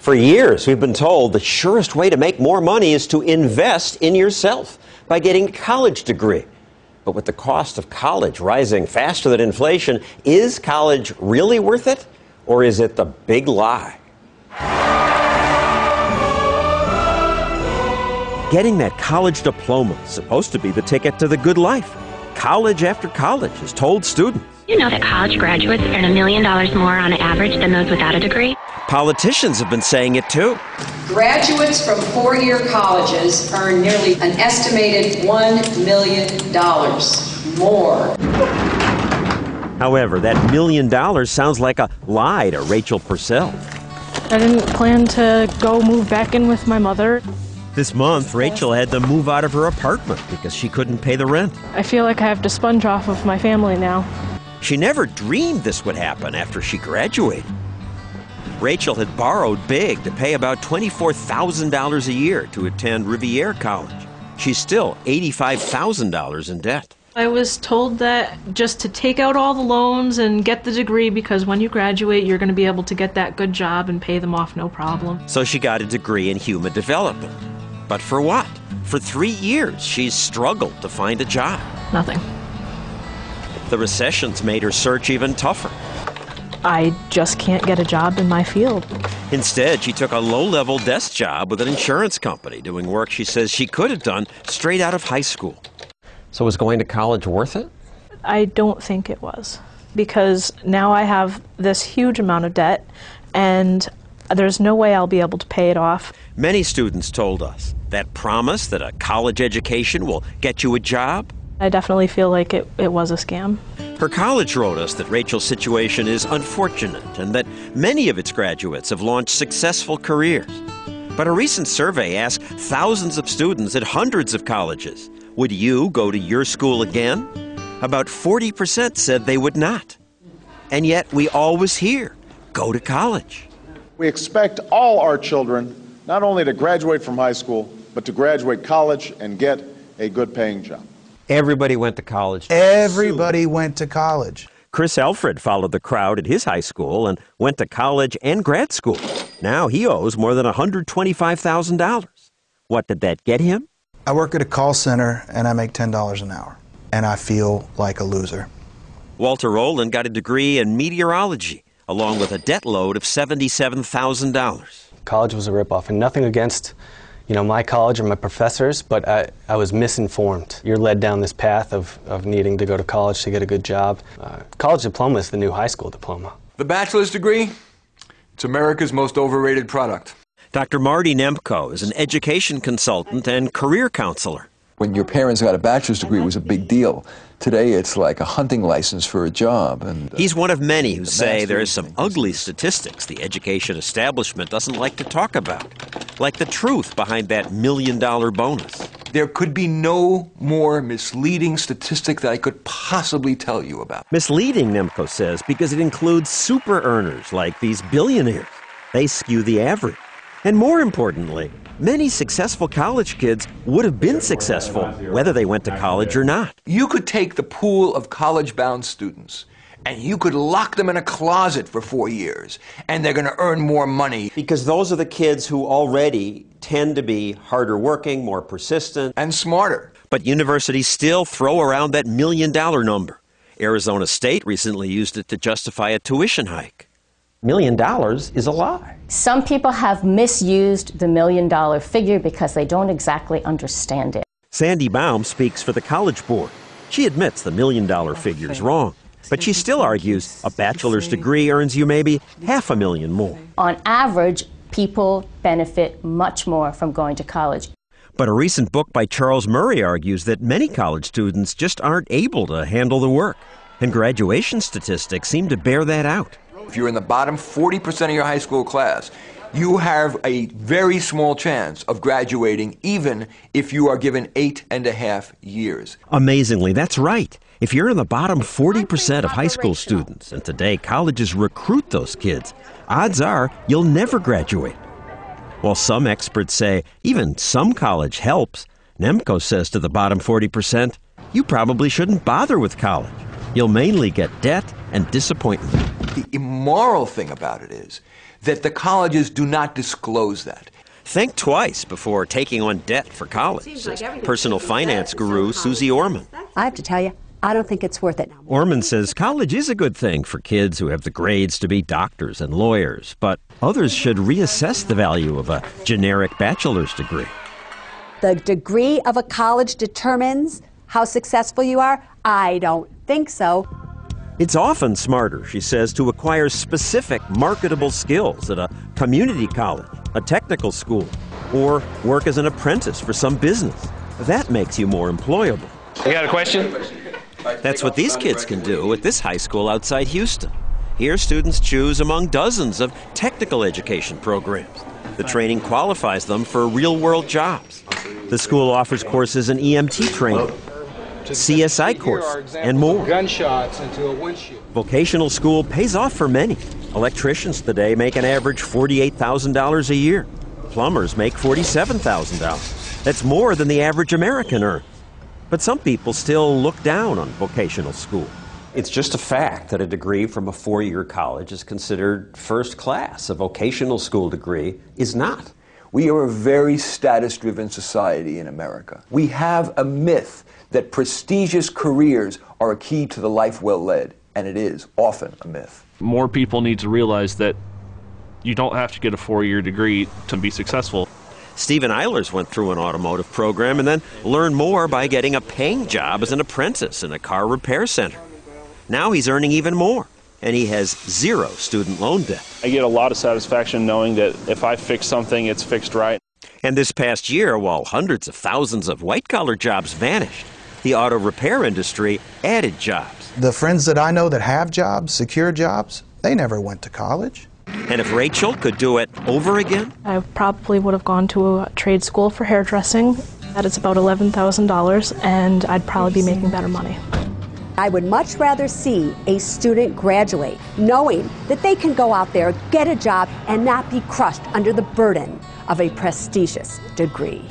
For years, we've been told the surest way to make more money is to invest in yourself by getting a college degree. But with the cost of college rising faster than inflation, is college really worth it? Or is it the big lie? Getting that college diploma is supposed to be the ticket to the good life. College after college has told students. You know that college graduates earn $1 million more on average than those without a degree? Politicians have been saying it too. Graduates from four-year colleges earn nearly an estimated $1 million more. However, that $1 million sounds like a lie to Rachel Purcell. I didn't plan to move back in with my mother. This month, Rachel had to move out of her apartment because she couldn't pay the rent. I feel like I have to sponge off of my family now. She never dreamed this would happen after she graduated. Rachel had borrowed big to pay about $24,000 a year to attend Rivier College. She's still $85,000 in debt. I was told that just to take out all the loans and get the degree because when you graduate, you're going to be able to get that good job and pay them off no problem. So she got a degree in human development. But for what? For 3 years, she's struggled to find a job. Nothing. The recession's made her search even tougher. I just can't get a job in my field. Instead, she took a low-level desk job with an insurance company, doing work she says she could have done straight out of high school. So was going to college worth it? I don't think it was, because now I have this huge amount of debt, and there's no way I'll be able to pay it off. Many students told us that promise that a college education will get you a job. I definitely feel like it was a scam. Her college wrote us that Rachel's situation is unfortunate and that many of its graduates have launched successful careers. But a recent survey asked thousands of students at hundreds of colleges, would you go to your school again? About 40% said they would not. And yet we always hear, go to college. We expect all our children not only to graduate from high school, but to graduate college and get a good paying job. Everybody went to college. Everybody went to college. Chris Alfred followed the crowd at his high school and went to college and grad school. Now he owes more than $125,000. What did that get him? I work at a call center and I make $10 an hour, and I feel like a loser. Walter Rowland got a degree in meteorology, along with a debt load of $77,000. College was a ripoff, and nothing against my college or my professors, but I was misinformed. You're led down this path of needing to go to college to get a good job. College diploma is the new high school diploma. The bachelor's degree, it's America's most overrated product. Dr. Marty Nemko is an education consultant and career counselor. When your parents got a bachelor's degree, it was a big deal. Today, it's like a hunting license for a job. And he's one of many who say there are some ugly statistics the education establishment doesn't like to talk about, like the truth behind that $1 million bonus. There could be no more misleading statistic that I could possibly tell you about. Misleading, Nemko says, because it includes super earners like these billionaires. They skew the average. And more importantly, many successful college kids would have been successful whether they went to college or not. You could take the pool of college-bound students and you could lock them in a closet for 4 years and they're going to earn more money. Because those are the kids who already tend to be harder working, more persistent. And smarter. But universities still throw around that $1 million number. Arizona State recently used it to justify a tuition hike. $1 million is a lie. Some people have misused the $1 million figure because they don't exactly understand it. Sandy Baum speaks for the College Board. She admits the $1 million figure is wrong, but she still argues a bachelor's degree earns you maybe $500,000 more. On average, people benefit much more from going to college. But a recent book by Charles Murray argues that many college students just aren't able to handle the work, and graduation statistics seem to bear that out. If you're in the bottom 40% of your high school class, you have a very small chance of graduating even if you are given 8.5 years. Amazingly, that's right. If you're in the bottom 40% of high school students, and today colleges recruit those kids, odds are you'll never graduate. While some experts say even some college helps, Nemko says to the bottom 40%, you probably shouldn't bother with college. You'll mainly get debt and disappointment. The immoral thing about it is that the colleges do not disclose that. Think twice before taking on debt for college, says personal finance guru Susie Orman. I have to tell you, I don't think it's worth it. Orman says college is a good thing for kids who have the grades to be doctors and lawyers, but others should reassess the value of a generic bachelor's degree. The degree of a college determines how successful you are? I don't think so. It's often smarter, she says, to acquire specific marketable skills at a community college, a technical school, or work as an apprentice for some business. That makes you more employable. You got a question? That's what these kids can do at this high school outside Houston. Here, students choose among dozens of technical education programs. The training qualifies them for real-world jobs. The school offers courses in EMT training, CSI courses, and more. Gunshots into a windshield. Vocational school pays off for many. Electricians today make an average $48,000 a year. Plumbers make $47,000. That's more than the average American earns. But some people still look down on vocational school. It's just a fact that a degree from a four-year college is considered first class. A vocational school degree is not. We are a very status-driven society in America. We have a myth that prestigious careers are a key to the life well led, and it is often a myth. More people need to realize that you don't have to get a four-year degree to be successful. Stephen Eilers went through an automotive program and then learned more by getting a paying job as an apprentice in a car repair center. Now he's earning even more, and he has zero student loan debt. I get a lot of satisfaction knowing that if I fix something, it's fixed right. And this past year, while hundreds of thousands of white-collar jobs vanished, the auto repair industry added jobs. The friends that I know that have jobs, secure jobs, they never went to college. And if Rachel could do it over again? I probably would have gone to a trade school for hairdressing. That is about $11,000, and I'd probably be making better money. I would much rather see a student graduate knowing that they can go out there, get a job, and not be crushed under the burden of a prestigious degree.